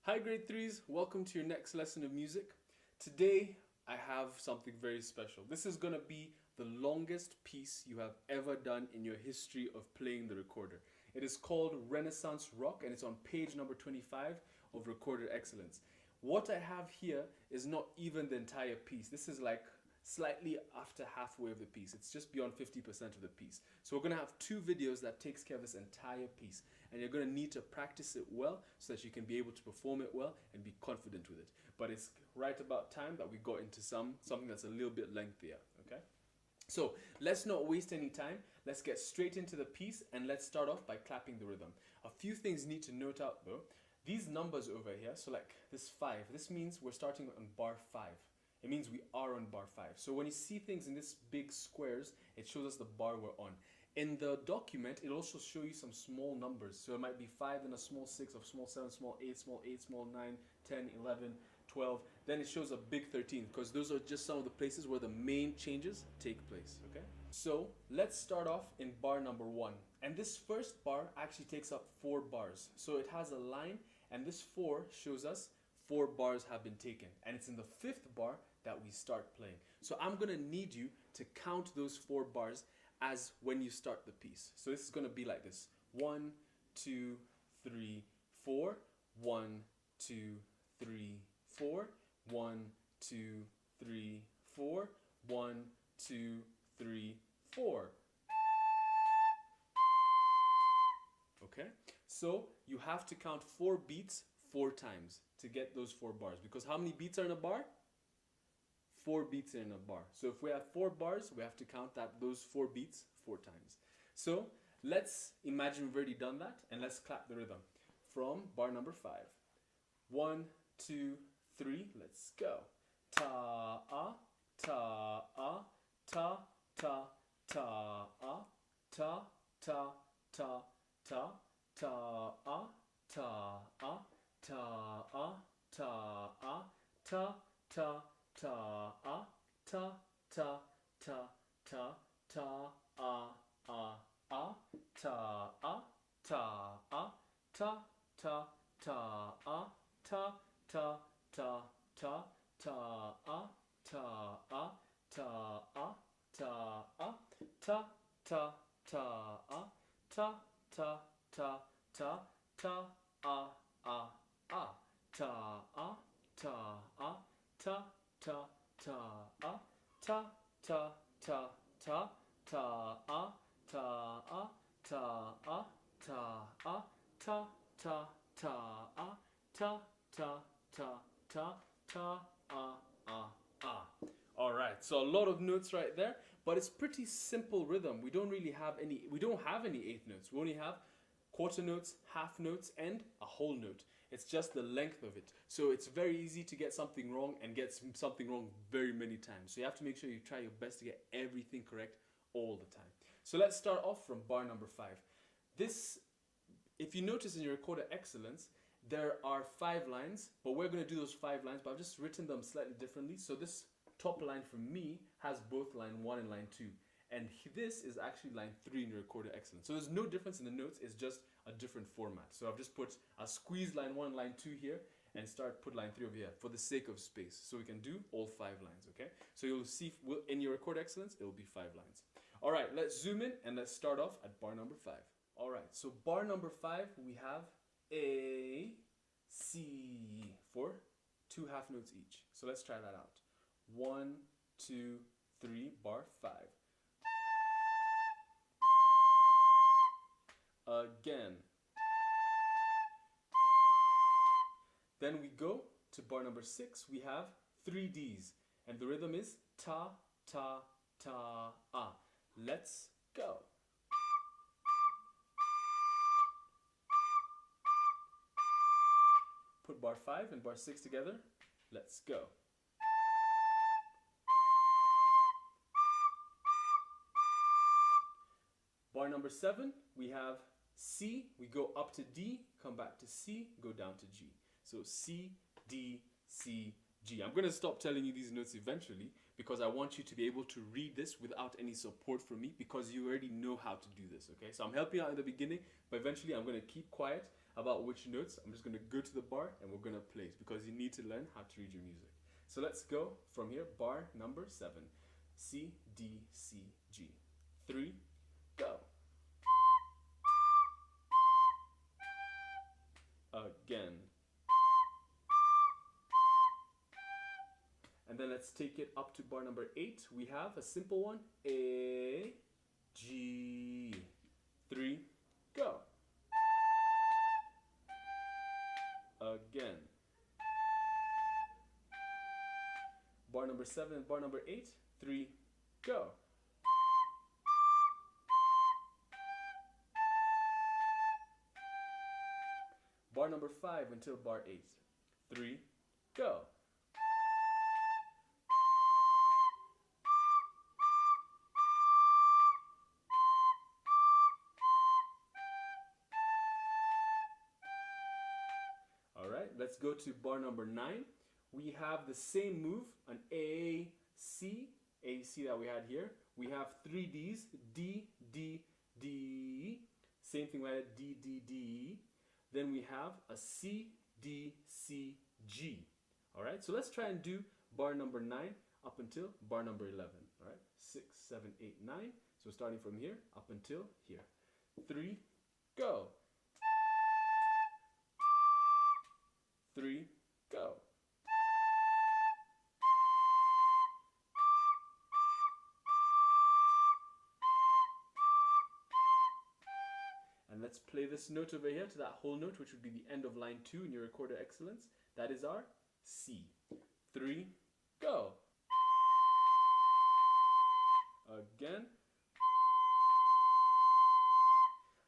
Hi grade 3s, welcome to your next lesson of music. Today I have something very special. This is going to be the longest piece you have ever done in your history of playing the recorder. It is called Renaissance Rock and it's on page number 25 of Recorder Excellence. What I have here is not even the entire piece. This is like slightly after halfway of the piece. It's just beyond 50% of the piece. So we're going to have two videos that takes care of this entire piece. And you're going to need to practice it well so that you can be able to perform it well and be confident with it. But it's right about time that we got into something that's a little bit lengthier, okay? So let's not waste any time. Let's get straight into the piece and let's start off by clapping the rhythm. A few things you need to note out though. These numbers over here, so like this 5, this means we're starting on bar 5. It means we are on bar 5. So when you see things in this big squares, it shows us the bar we're on. In the document, it'll also show you some small numbers. So it might be 5 and a small 6, or small 7, small 8, small 8, small 9, 10, 11, 12. Then it shows a big 13, because those are just some of the places where the main changes take place, okay? So let's start off in bar number 1. And this first bar actually takes up 4 bars. So it has a line, and this 4 shows us 4 bars have been taken. And it's in the 5th bar that we start playing. So I'm going to need you to count those 4 bars as when you start the piece. So this is going to be like this. 1, 2, 3, 4. 1, 2, 3, 4. 1, 2, 3, 4. 1, 2, 3, 4. Okay? So you have to count 4 beats 4 times to get those 4 bars. Because how many beats are in a bar? 4 beats in a bar. So if we have 4 bars, we have to count those 4 beats 4 times. So let's imagine we've already done that and let's clap the rhythm from bar number 5. 1, 2, 3, let's go. Ta ah, ta ah, ta ta ta ah, ta ta ta ta ta ah, ta ah, ta ah, ta ah, ta ta ta ah, ta ta ta ta ta ah ah ah, ta ah, ta ah, ta ta ta ah, ta ta ta ta ta ah, ta ah, ta ah, ta ah, ta ta ta ah, ta ta ta ta ta ah ah ah, ta ah, ta ah, ta ta ta ah, ta ta ta ta ta ah, ta ah, ta ah, ta ah, ta ta ta ah, ta ta ta ta ta ah ah ah. All right, so a lot of notes right there, but it's pretty simple rhythm. We don't have any eighth notes. We only have quarter notes, half notes, and a whole note. It's just the length of it. So it's very easy to get something wrong and get something wrong very many times. So you have to make sure you try your best to get everything correct all the time. So let's start off from bar number 5. This, if you notice in your Recorder Excellence, there are 5 lines, but we're going to do those 5 lines, but I've just written them slightly differently. So this top line for me has both line 1 and line 2. And this is actually line 3 in your Recorder Excellence. So there's no difference in the notes, it's just a different format. So I've just I'll squeeze line 1 and line 2 here and put line 3 over here for the sake of space. So we can do all 5 lines, okay? So you'll see in your Recorder Excellence, it will be 5 lines. All right, let's zoom in and let's start off at bar number 5. All right, so bar number 5, we have A, C for 2 half notes each. So let's try that out. 1, 2, 3, bar 5. Again. Then we go to bar number 6. We have 3 Ds. And the rhythm is ta, ta, ta, ah. Let's go. Put bar 5 and bar 6 together. Let's go. Bar number 7, we have C, we go up to D, come back to C, go down to G. So C, D, C, G. I'm going to stop telling you these notes eventually because I want you to be able to read this without any support from me because you already know how to do this, okay? So I'm helping you out in the beginning, but eventually I'm going to keep quiet about which notes. I'm just going to go to the bar and we're going to play it because you need to learn how to read your music. So let's go from here. Bar number 7. C, D, C, G. 3, go. Again. And then let's take it up to bar number 8. We have a simple one. A, G. 3, go. Again. Bar number 7 and bar number 8. 3, go. Bar number 5 until bar 8. 3, go. Alright, let's go to bar number 9. We have the same move, an A, C that we had here. We have 3 Ds, D, D, D. Same thing we had, D, D, D. Then we have a C, D, C, G. Alright, so let's try and do bar number 9 up until bar number 11. Alright, 6, 7, 8, 9. So starting from here up until here. 3, go. 3, go. And let's play this note over here to that whole note, which would be the end of line 2 in your recorder excellence. That is our C. 3, go. Again.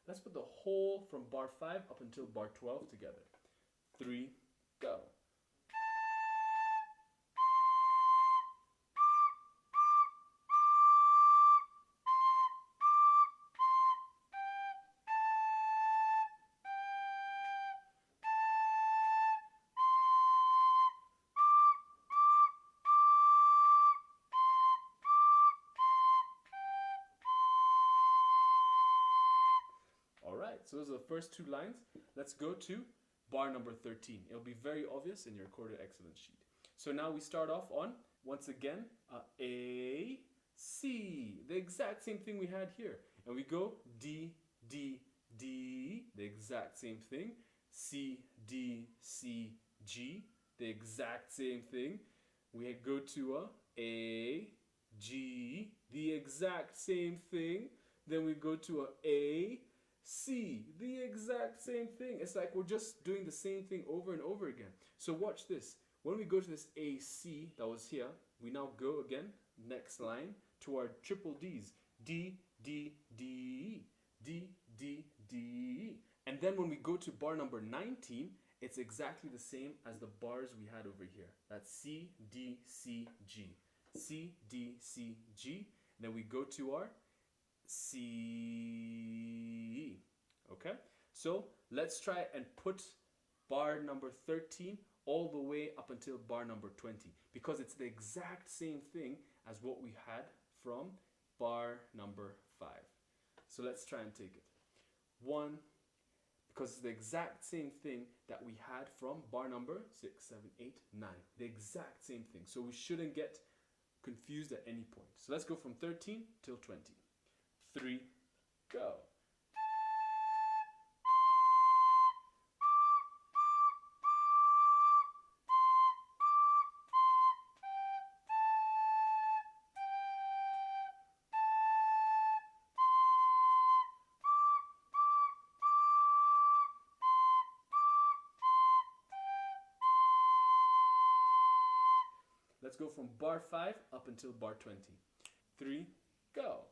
Let's put the whole from bar 5 up until bar 12 together. 3, go. Alright, so those are the first 2 lines. Let's go to bar number 13. It'll be very obvious in your recorded excellence sheet. So now we start off on, once again, A, C. The exact same thing we had here. And we go D, D, D. The exact same thing. C, D, C, G. The exact same thing. We go to A, G. The exact same thing. Then we go to A, C, the exact same thing. It's like we're just doing the same thing over and over again. So watch this. When we go to this A, C that was here, we now go again, next line, to our triple Ds. D, D, D, D, D, D. And then when we go to bar number 19, it's exactly the same as the bars we had over here. That's C, D, C, G. C, D, C, G. And then we go to our C. Okay, so let's try and put bar number 13 all the way up until bar number 20 because it's the exact same thing as what we had from bar number 5. So let's try and take it. 1, because it's the exact same thing that we had from bar number 6, 7, 8, 9. The exact same thing. So we shouldn't get confused at any point. So let's go from 13 till 20. 3, go. Let's go from bar 5 up until bar 20. 3, go.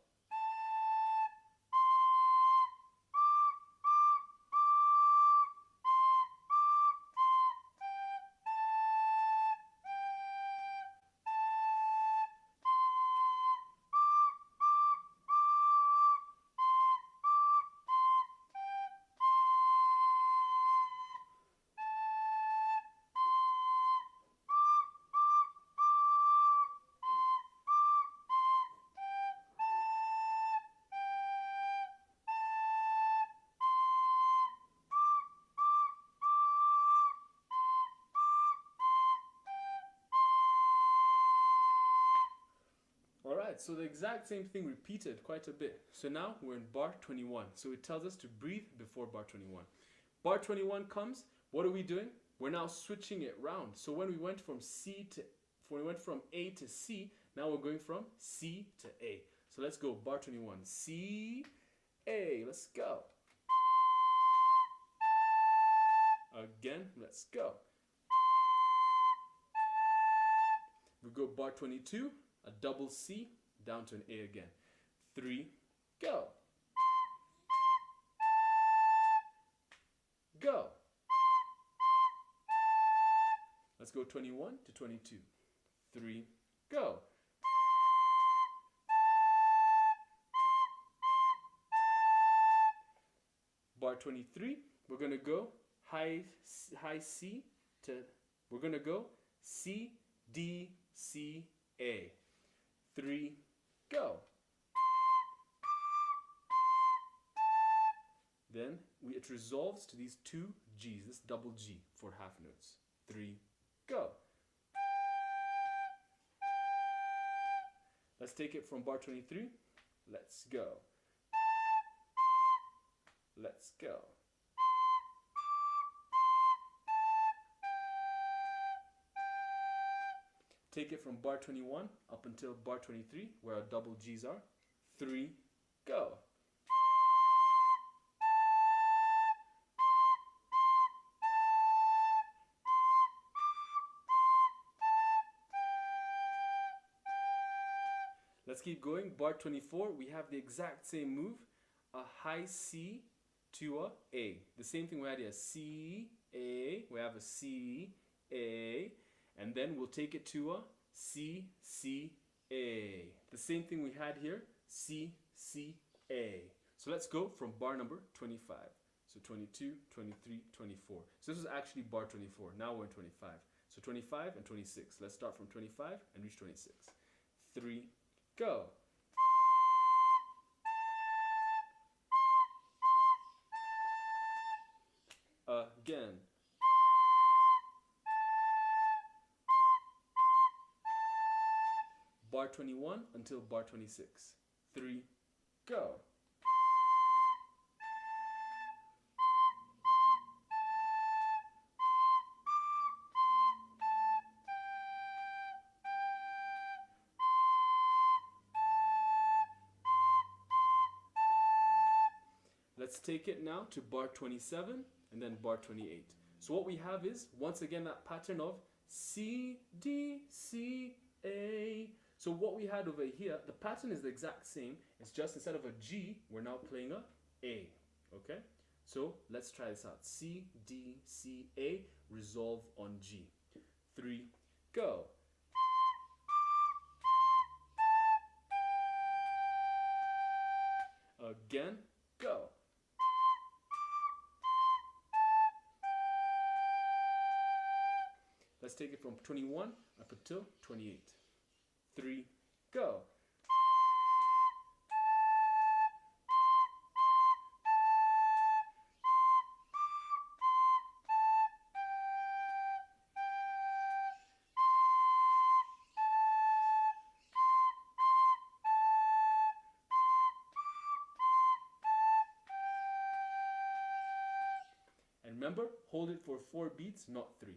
Alright, so the exact same thing repeated quite a bit. So now we're in bar 21. So it tells us to breathe before bar 21. Bar 21 comes, what are we doing? We're now switching it round. So when we went from A to C, now we're going from C to A. So let's go, bar 21. C, A, let's go. Again, let's go. We go bar 22, a double C, down to an A again. 3, go. Go. Let's go 21 to 22. 3, go. Bar 23, we're going to go high C to, we're going to go C, D, C, A. 3, go. Then it resolves to these two G's, this double G for half notes. 3, go. Let's take it from bar 23. Let's go. Let's go. Take it from bar 21 up until bar 23, where our double G's are. 3, go. Let's keep going. Bar 24, we have the exact same move. A high C to a A. The same thing we had here. C, A. We have a C, A. And then we'll take it to a C, C, A. The same thing we had here. C, C, A. So let's go from bar number 25. So 22, 23, 24. So this is actually bar 24. Now we're in 25. So 25 and 26. Let's start from 25 and reach 26. 3, go. Again. Bar 21 until bar 26. 3, go. Let's take it now to bar 27 and then bar 28. So what we have is, once again, that pattern of C, D, C, A. So what we had over here, the pattern is the exact same. It's just instead of a G, we're now playing a A. Okay? So let's try this out. C, D, C, A, resolve on G. 3, go. Again, go. Let's take it from 21 up until 28. 3, go. And remember, hold it for 4 beats, not 3.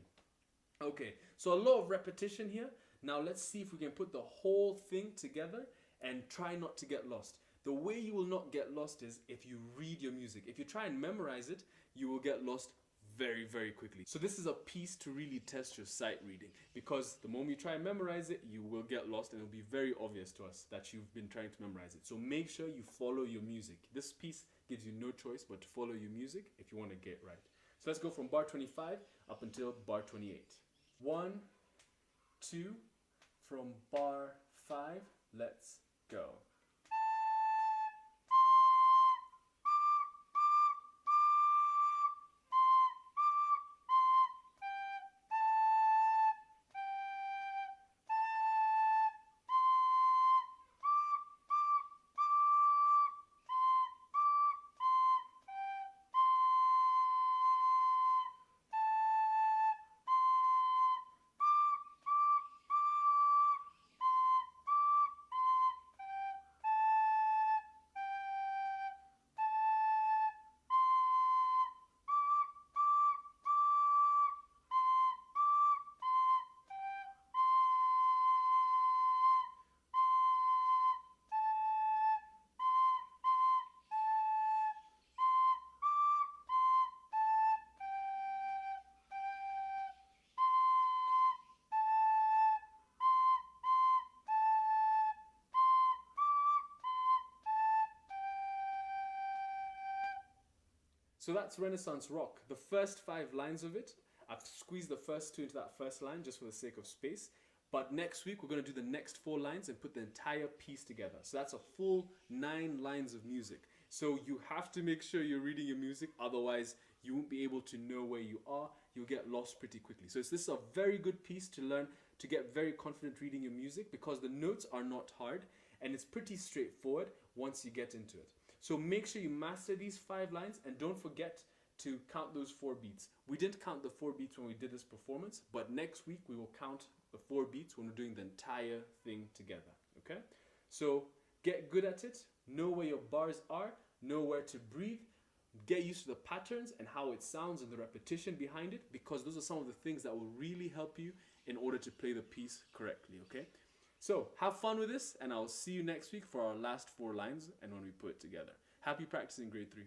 Okay, so a lot of repetition here. Now let's see if we can put the whole thing together and try not to get lost. The way you will not get lost is if you read your music. If you try and memorize it, you will get lost very, very quickly. So this is a piece to really test your sight reading, because the moment you try and memorize it, you will get lost and it'll be very obvious to us that you've been trying to memorize it. So make sure you follow your music. This piece gives you no choice but to follow your music if you want to get right. So let's go from bar 25 up until bar 28. 1, 2, from bar 5, let's go. So that's Renaissance rock. The first 5 lines of it, I've squeezed the first 2 into that first line just for the sake of space. But next week, we're going to do the next 4 lines and put the entire piece together. So that's a full 9 lines of music. So you have to make sure you're reading your music, otherwise you won't be able to know where you are. You'll get lost pretty quickly. So this is a very good piece to learn to get very confident reading your music, because the notes are not hard and it's pretty straightforward once you get into it. So make sure you master these 5 lines, and don't forget to count those 4 beats. We didn't count the 4 beats when we did this performance, but next week we will count the 4 beats when we're doing the entire thing together. Okay? So get good at it, know where your bars are, know where to breathe, get used to the patterns and how it sounds and the repetition behind it, because those are some of the things that will really help you in order to play the piece correctly. Okay? So have fun with this, and I'll see you next week for our last 4 lines and when we put it together. Happy practicing, grade 3.